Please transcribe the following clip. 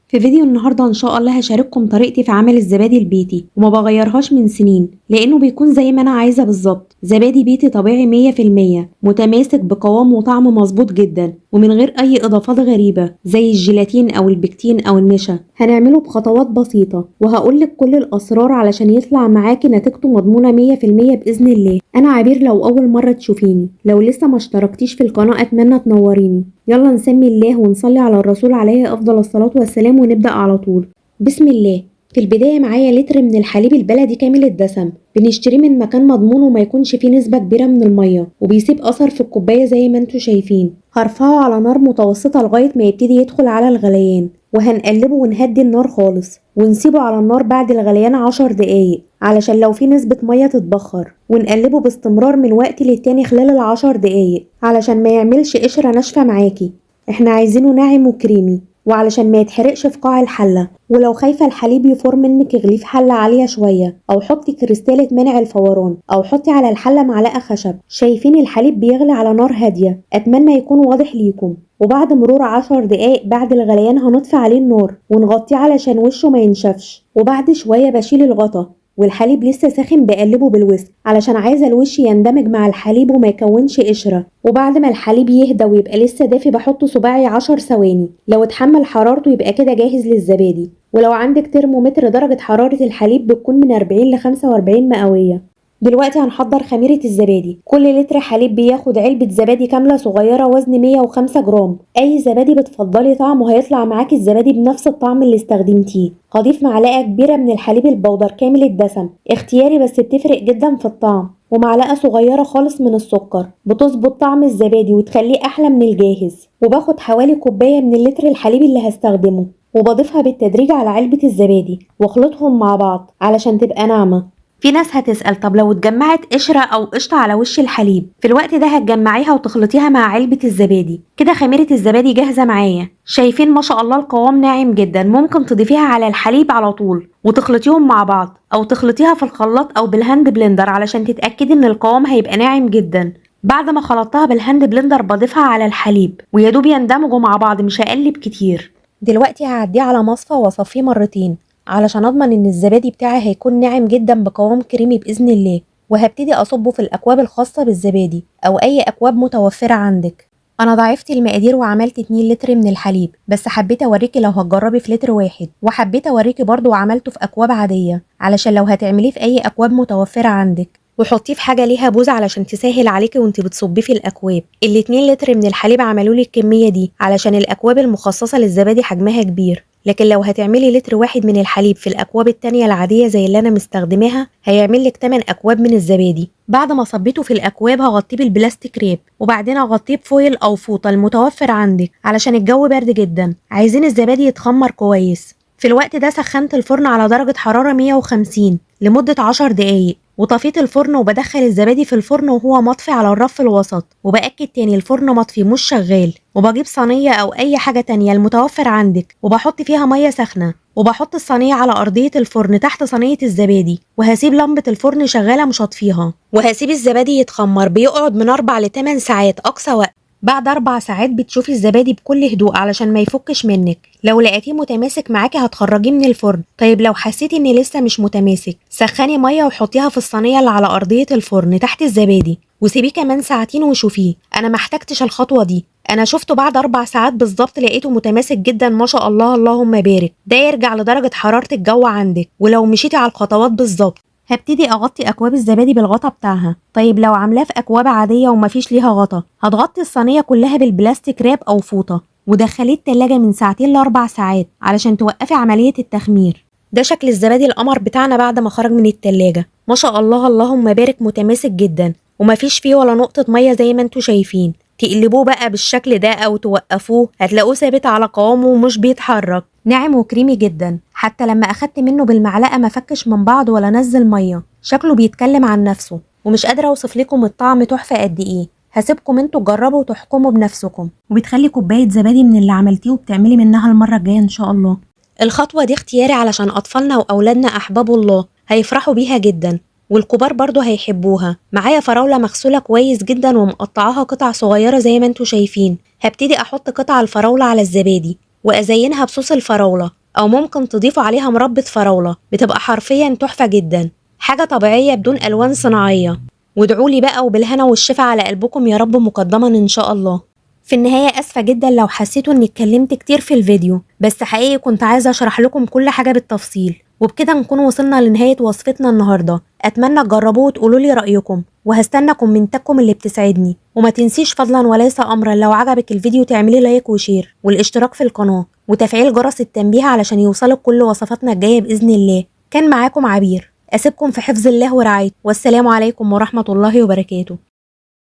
في فيديو النهاردة إن شاء الله هشارككم طريقتي في عمل الزبادي البيتي وما بغيرهاش من سنين لأنه بيكون زي ما أنا عايزة بالظبط. زبادي بيتي طبيعي 100% متماسك بقوام وطعم مظبوط جدا ومن غير أي إضافات غريبة زي الجيلاتين أو البكتين أو النشا. هنعمله بخطوات بسيطة وهقولك كل الأسرار علشان يطلع معاكي نتيجته مضمونة 100% بإذن الله. أنا عبير لو أول مرة تشوفيني، لو لسه ما اشتركتيش في القناة أتمنى تنوريني. يلا نسمي الله ونصلي على الرسول عليه أفضل الصلاة والسلام ونبدأ على طول. بسم الله. في البداية معايا لتر من الحليب البلدي كامل الدسم، بنشتريه من مكان مضمون وما يكونش فيه نسبة كبيرة من المية وبيسيب أثر في الكوباية زي ما انتوا شايفين. هرفعه على نار متوسطة لغاية ما يبتدي يدخل على الغليان، وهنقلبه ونهدي النار خالص ونسيبه على النار بعد الغليان 10 دقايق علشان لو في نسبة مية تتبخر، ونقلبه باستمرار من وقت للتاني خلال ال10 دقايق علشان ما يعملش قشرة ناشفة معاكي. احنا عايزينه ناعم وكريمي وعلشان ما يتحرقش في قاع الحلة. ولو خايفة الحليب يفور منك اغليه في حلة عالية شوية أو حطي كريستالة منع الفوران أو حطي على الحلة معلقة خشب. شايفين الحليب بيغلي على نار هادية؟ أتمنى يكون واضح ليكم. وبعد مرور 10 دقايق بعد الغليان هنطفي عليه النار ونغطيه علشان وشه ما ينشفش. وبعد شوية بشيل الغطا والحليب لسه ساخن بقلبه بالويسك علشان عايزة الوش يندمج مع الحليب وما يكونش قشرة. وبعد ما الحليب يهدى ويبقى لسه دافي بحط صباعي 10 ثواني، لو اتحمل حرارته يبقى كده جاهز للزبادي. ولو عندك ترمومتر درجة حرارة الحليب بتكون من 40 ل 45 مئوية. دلوقتي هنحضر خميرة الزبادي. كل لتر حليب بياخد علبة زبادي كاملة صغيرة وزن 105 جرام. أي زبادي بتفضلي طعمه هيطلع معاكي الزبادي بنفس الطعم اللي استخدمتيه. هضيف معلقة كبيرة من الحليب البودر كامل الدسم، اختياري بس بتفرق جدا في الطعم، ومعلقة صغيرة خالص من السكر بتظبط طعم الزبادي وتخليه أحلى من الجاهز. وباخد حوالي كوباية من اللتر الحليب اللي هستخدمه وبضيفها بالتدريج على علبة الزبادي واخلطهم مع بعض علشان تبقى ناعمة. في ناس هتسأل طب لو اتجمعت قشرة أو قشطة على وش الحليب، في الوقت ده هتجمعيها وتخلطيها مع علبة الزبادي. كده خميرة الزبادي جاهزة معايا. شايفين ما شاء الله القوام ناعم جدا. ممكن تضيفيها على الحليب على طول وتخلطيهم مع بعض أو تخلطيها في الخلاط أو بالهاند بلندر علشان تتأكدي إن القوام هيبقى ناعم جدا. بعد ما خلطتها بالهاند بلندر بضيفها على الحليب ويدوب يندمجوا مع بعض، مش هقلب كتير. دلوقتي هعديه على مصفى واصفيه مرتين علشان اضمن ان الزبادي بتاعي هيكون ناعم جدا بقوام كريمي باذن الله. وهبتدي اصبه في الاكواب الخاصه بالزبادي او اي اكواب متوفره عندك. انا ضاعفت المقادير وعملت 2 لتر من الحليب، بس حبيت اوريكي لو هتجربي في لتر واحد، وحبيت اوريكي برضو وعملته في اكواب عاديه علشان لو هتعمليه في اي اكواب متوفره عندك. وحطيه في حاجه ليها بوز علشان تسهل عليكي وانت بتصبيه في الاكواب. ال2 لتر من الحليب عملوا لي الكميه دي علشان الاكواب المخصصه للزبادي حجمها كبير، لكن لو هتعملي لتر واحد من الحليب في الأكواب التانية العادية زي اللي أنا مستخدماها هيعملك 8 أكواب من الزبادي. بعد ما صبيته في الأكواب هغطيه بالبلاستيك ريب وبعدين أغطيه بفويل أو فوطة المتوفر عندك علشان الجو برد جدا. عايزين الزبادي يتخمر كويس. في الوقت ده سخنت الفرن على درجة حرارة 150 لمدة 10 دقايق وطفيت الفرن وبدخل الزبادي في الفرن وهو مطفي على الرف الوسط، وبأكد تاني الفرن مطفي مش شغال. وبجيب صينية أو أي حاجة تانية المتوفر عندك وبحط فيها مية سخنة وبحط الصينية على أرضية الفرن تحت صينية الزبادي، وهسيب لمبة الفرن شغالة مش هطفيها، وهسيب الزبادي يتخمر. بيقعد من 4 ل 8 ساعات أقصى وقت. بعد 4 ساعات بتشوفي الزبادي بكل هدوء علشان ما يفكش منك. لو لقيتيه متماسك معاكي هتخرجيه من الفرن. طيب لو حسيتي ان لسه مش متماسك سخني ميه وحطيها في الصينيه اللي على ارضيه الفرن تحت الزبادي وسيبيه كمان ساعتين وشوفيه. انا ما احتجتش الخطوه دي، انا شفته بعد 4 ساعات بالظبط لقيته متماسك جدا ما شاء الله اللهم بارك. ده يرجع لدرجه حراره الجو عندك ولو مشيتي على الخطوات بالظبط. هبتدي اغطي اكواب الزبادي بالغطا بتاعها. طيب لو عاملاه في اكواب عاديه ومفيش ليها غطا هتغطي الصينيه كلها بالبلاستيك راب او فوطه ودخليه التلاجة من 2 ل4 ساعات علشان توقفي عمليه التخمير. ده شكل الزبادي القمر بتاعنا بعد ما خرج من التلاجة. ما شاء الله اللهم بارك متماسك جدا ومفيش فيه ولا نقطه ميه زي ما انتوا شايفين. تقلبوه بقى بالشكل ده او توقفوه هتلاقوه ثابت على قوامه ومش بيتحرك، ناعم وكريمي جدا. حتى لما اخدت منه بالمعلقه ما فكش من بعض ولا نزل ميه. شكله بيتكلم عن نفسه ومش قادره اوصف لكم الطعم تحفه قد ايه. هسيبكم انتوا تجربوا وتحكموا بنفسكم. وبتخلي كوبايه زبادي من اللي عملتيه وبتعملي منها المره الجايه ان شاء الله. الخطوه دي اختياري علشان اطفالنا واولادنا احباب الله هيفرحوا بيها جدا، والكبار برضو هيحبوها. معايا فراولة مغسولة كويس جدا ومقطعاها قطع صغيرة زي ما انتوا شايفين. هبتدي احط قطع الفراولة على الزبادي وأزينها بصوص الفراولة، أو ممكن تضيفوا عليها مربى فراولة، بتبقى حرفيا تحفة جدا، حاجة طبيعية بدون ألوان صناعية. وادعولي بقى وبالهنا والشفا على قلبكم يا رب مقدما إن شاء الله. في النهاية أسفة جدا لو حسيتوا إني اتكلمت كتير في الفيديو، بس حقيقي كنت عايزة أشرح لكم كل حاجة بالتفصيل. وبكده نكون وصلنا لنهاية وصفتنا النهاردة. أتمنى تجربوه وتقولوا لي رأيكم، وهستنى كومنتاتكم اللي بتسعدني. وما تنسيش فضلا وليس أمرا لو عجبك الفيديو تعملي لايك وشير والاشتراك في القناة وتفعيل جرس التنبيه علشان يوصلك كل وصفاتنا الجاية بإذن الله. كان معاكم عبير، أسيبكم في حفظ الله ورعايته، والسلام عليكم ورحمة الله وبركاته.